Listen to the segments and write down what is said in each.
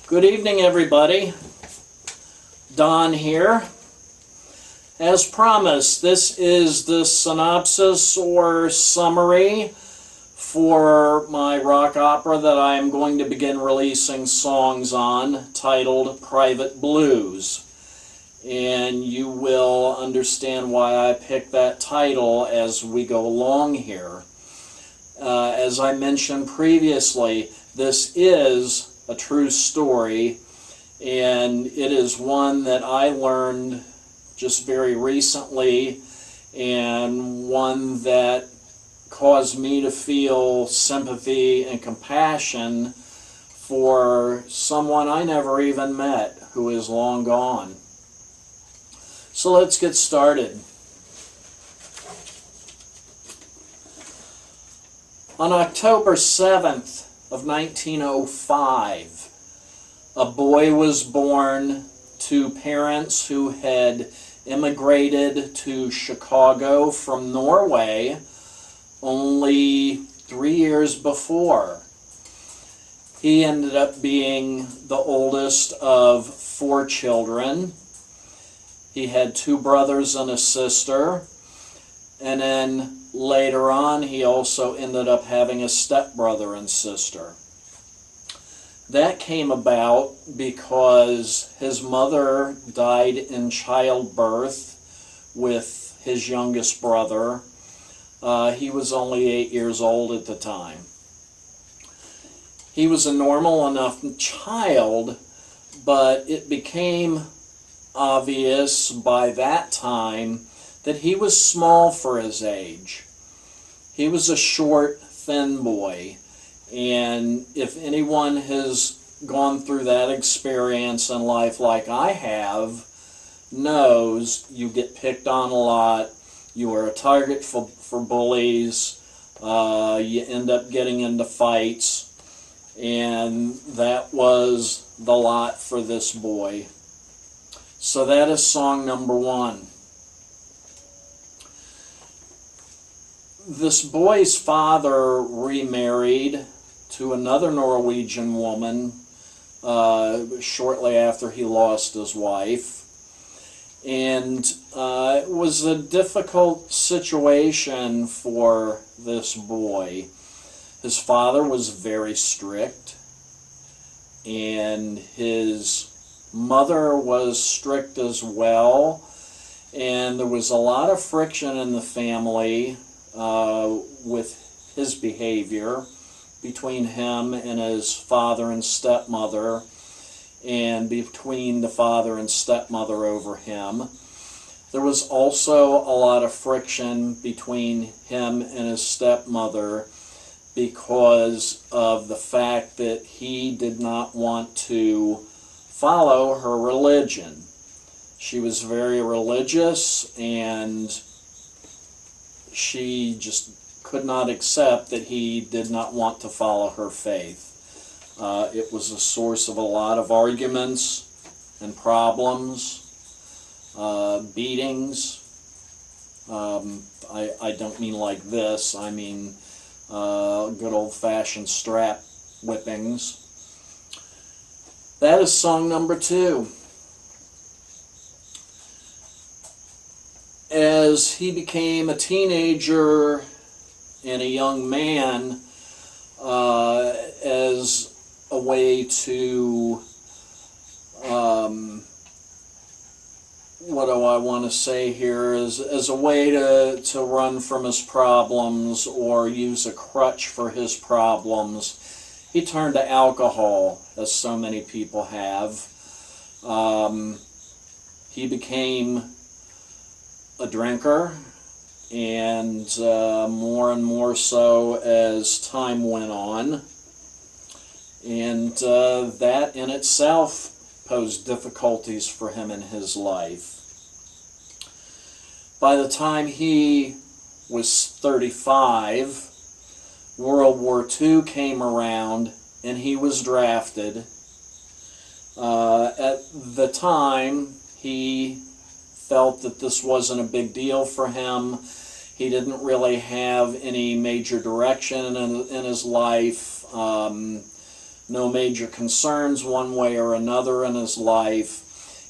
Good evening, everybody. Don here. As promised, this is the synopsis or summary for my rock opera that I am going to begin releasing songs on, titled Private Blues. And you will understand why I picked that title as we go along here. As I mentioned previously, this is a true story, and it is one that I learned just very recently, and one that caused me to feel sympathy and compassion for someone I never even met who is long gone. So let's get started. On October 7th of 1905, a boy was born to parents who had immigrated to Chicago from Norway only 3 years before. He ended up being the oldest of 4 children. He had 2 brothers and a sister, and then later on he also ended up having a stepbrother and sister. That came about because his mother died in childbirth with his youngest brother. He was only 8 years old at the time. He was a normal enough child, but it became obvious by that time that he was small for his age. He was a short, thin boy, and if anyone has gone through that experience in life like I have, knows you get picked on a lot, you are a target for bullies, you end up getting into fights, and that was the lot for this boy. So that is song number 1. This boy's father remarried to another Norwegian woman shortly after he lost his wife. And it was a difficult situation for this boy. His father was very strict, and his mother was strict as well, and there was a lot of friction in the family with his behavior between him and his father and stepmother, and between the father and stepmother over him. There was also a lot of friction between him and his stepmother because of the fact that he did not want to follow her religion. She was very religious, and she just could not accept that he did not want to follow her faith. It was a source of a lot of arguments and problems, beatings. I don't mean like this, I mean good old-fashioned strap whippings. That is song number 2. As he became a teenager and a young man, as a way to, what do I want to say here, as a way to run from his problems or use a crutch for his problems, he turned to alcohol, as so many people have. He became a drinker, and more so as time went on, and that in itself posed difficulties for him in his life. By the time he was 35, World War II came around and he was drafted. At the time, he felt that this wasn't a big deal for him. He didn't really have any major direction in his life. no major concerns one way or another in his life.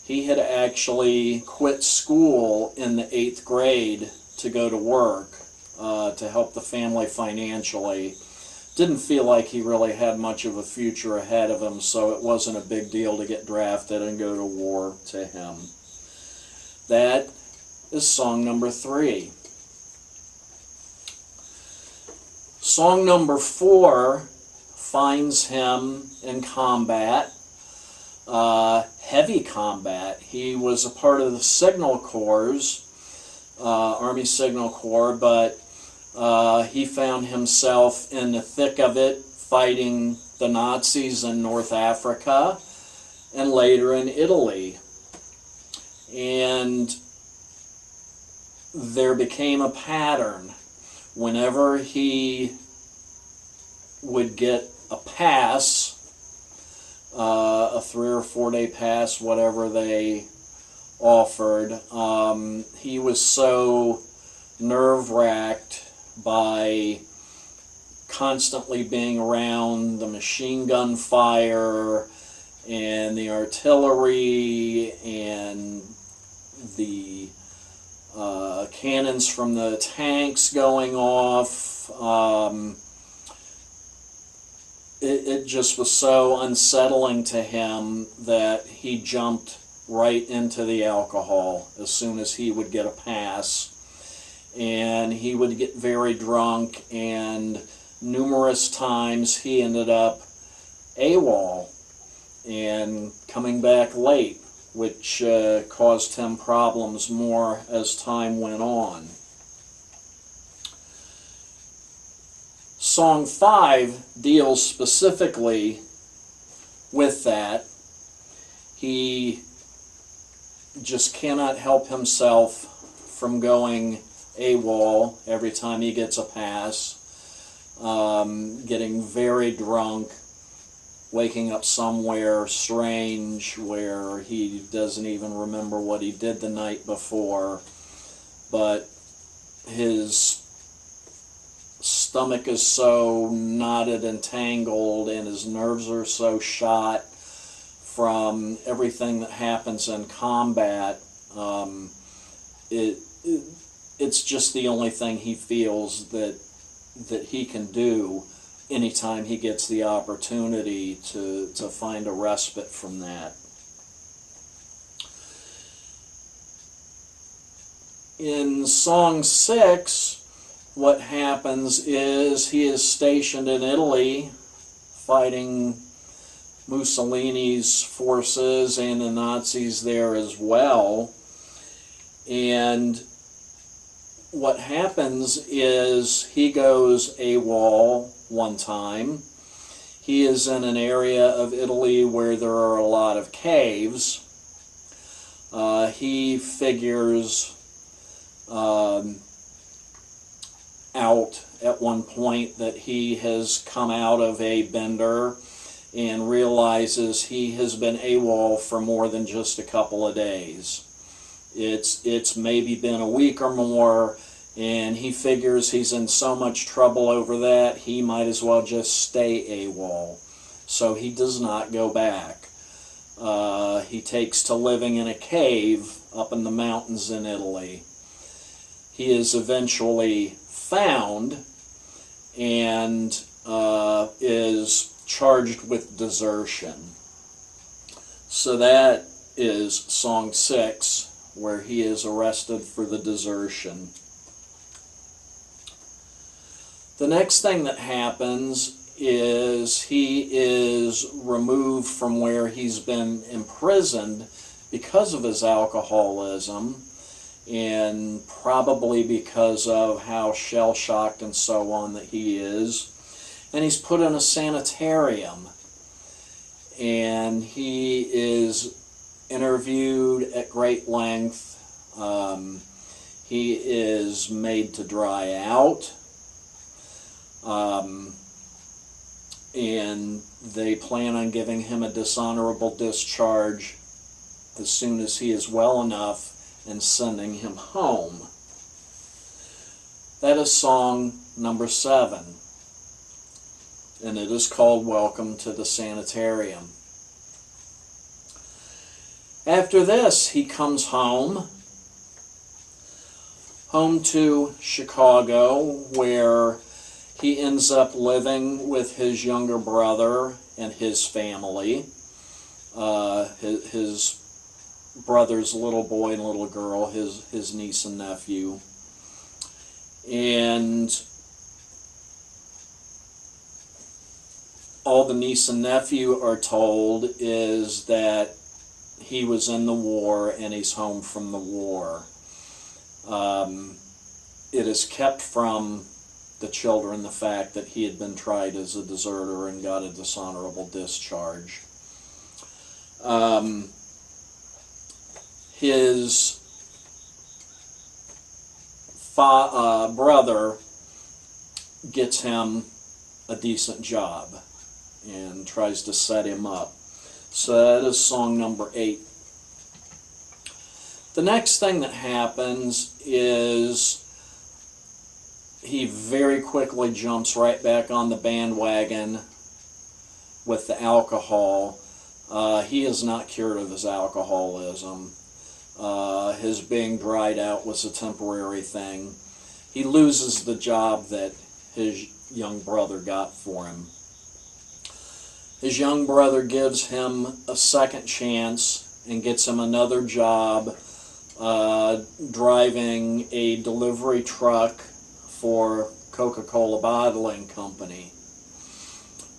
He had actually quit school in the 8th grade to go to work to help the family financially. Didn't feel like he really had much of a future ahead of him, so it wasn't a big deal to get drafted and go to war to him. That is song number 3. Song number 4 finds him in combat, heavy combat. He was a part of the Signal Corps, Army Signal Corps, but he found himself in the thick of it, fighting the Nazis in North Africa and later in Italy. And there became a pattern. Whenever he would get a pass, a 3 or 4 day pass, whatever they offered, he was so nerve-wracked by constantly being around the machine gun fire and the artillery and the cannons from the tanks going off. It just was so unsettling to him that he jumped right into the alcohol as soon as he would get a pass. And he would get very drunk, and numerous times he ended up AWOL and coming back late, which caused him problems more as time went on. Song 5 deals specifically with that. He just cannot help himself from going AWOL every time he gets a pass, getting very drunk, waking up somewhere strange where he doesn't even remember what he did the night before, but his stomach is so knotted and tangled and his nerves are so shot from everything that happens in combat. It's just the only thing he feels that he can do anytime he gets the opportunity to find a respite from that. In Song 6, what happens is he is stationed in Italy fighting Mussolini's forces and the Nazis there as well. And what happens is he goes AWOL one time. He is in an area of Italy where there are a lot of caves. He figures out at one point that he has come out of a bender and realizes he has been AWOL for more than just a couple of days. It's maybe been a week or more, and he figures he's in so much trouble over that he might as well just stay AWOL. So he does not go back. He takes to living in a cave up in the mountains in Italy. He is eventually found and is charged with desertion. So that is Song 6, where he is arrested for the desertion. The next thing that happens is he is removed from where he's been imprisoned because of his alcoholism, and probably because of how shell-shocked and so on that he is. And he's put in a sanitarium, and he is interviewed at great length. He is made to dry out, and they plan on giving him a dishonorable discharge as soon as he is well enough and sending him home. That is Song number 7. and it is called Welcome to the Sanitarium. After this, he comes home to Chicago, where he ends up living with his younger brother and his family, his brother's little boy and little girl, his niece and nephew. And all the niece and nephew are told is that he was in the war and he's home from the war. It is kept from the children the fact that he had been tried as a deserter and got a dishonorable discharge. His brother gets him a decent job and tries to set him up. So that is song number 8. The next thing that happens is he very quickly jumps right back on the bandwagon with the alcohol. He is not cured of his alcoholism. His being dried out was a temporary thing. He loses the job that his young brother got for him. His young brother gives him a second chance and gets him another job driving a delivery truck for Coca-Cola Bottling Company.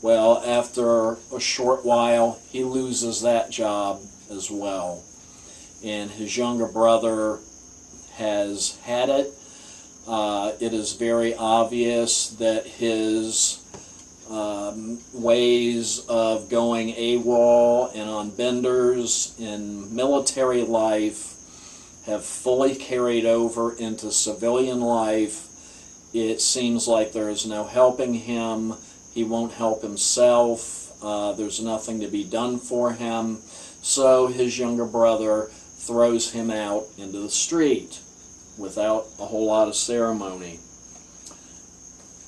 Well, after a short while, he loses that job as well. And his younger brother has had it. It is very obvious that his ways of going AWOL and on benders in military life have fully carried over into civilian life. It seems like there is no helping him. He won't help himself. There's nothing to be done for him. So his younger brother throws him out into the street without a whole lot of ceremony.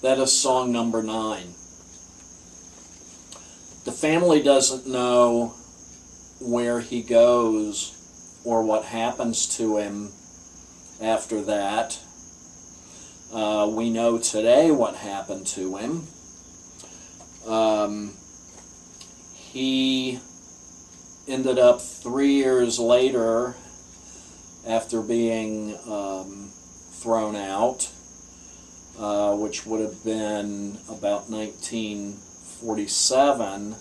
That is song number 9. The family doesn't know where he goes or what happens to him after that. We know today what happened to him. He ended up 3 years later, after being thrown out, which would have been about 1947,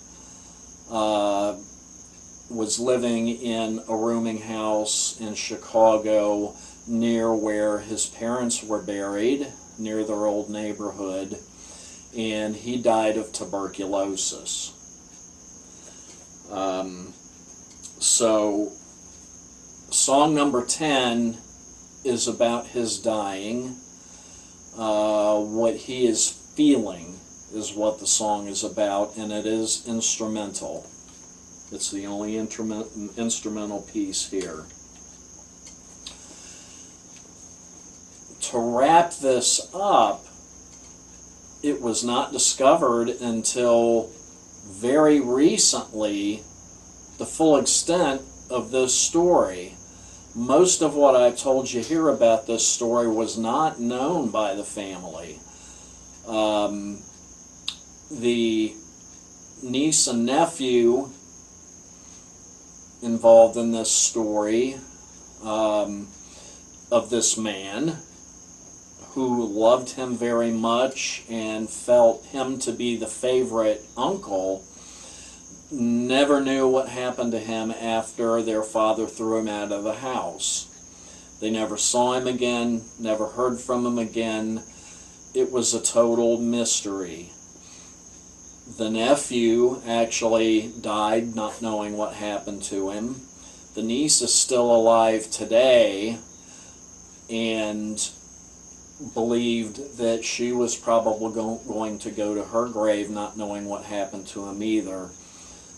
was living in a rooming house in Chicago near where his parents were buried, near their old neighborhood, and he died of tuberculosis. So song number 10 is about his dying. What he is feeling is what the song is about, and it is instrumental. It's the only instrumental piece here. To wrap this up, it was not discovered until very recently the full extent of this story. Most of what I've told you here about this story was not known by the family. The niece and nephew involved in this story of this man who loved him very much and felt him to be the favorite uncle, never knew what happened to him after their father threw him out of the house. They never saw him again, never heard from him again. It was a total mystery. The nephew actually died not knowing what happened to him. The niece is still alive today and believed that she was probably going to go to her grave not knowing what happened to him either.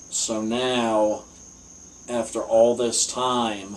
So now, after all this time,